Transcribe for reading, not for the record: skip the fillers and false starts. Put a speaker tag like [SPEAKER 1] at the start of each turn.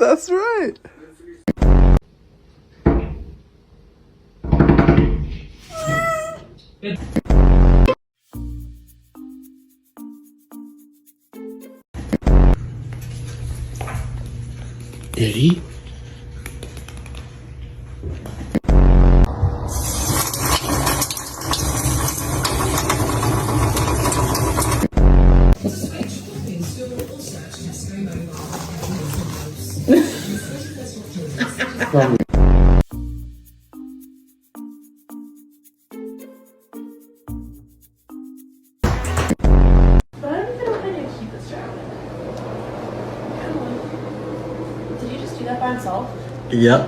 [SPEAKER 1] That's right. Eddie?
[SPEAKER 2] But I don't even know how to keep this job. Did you just do that by himself?
[SPEAKER 1] Yep.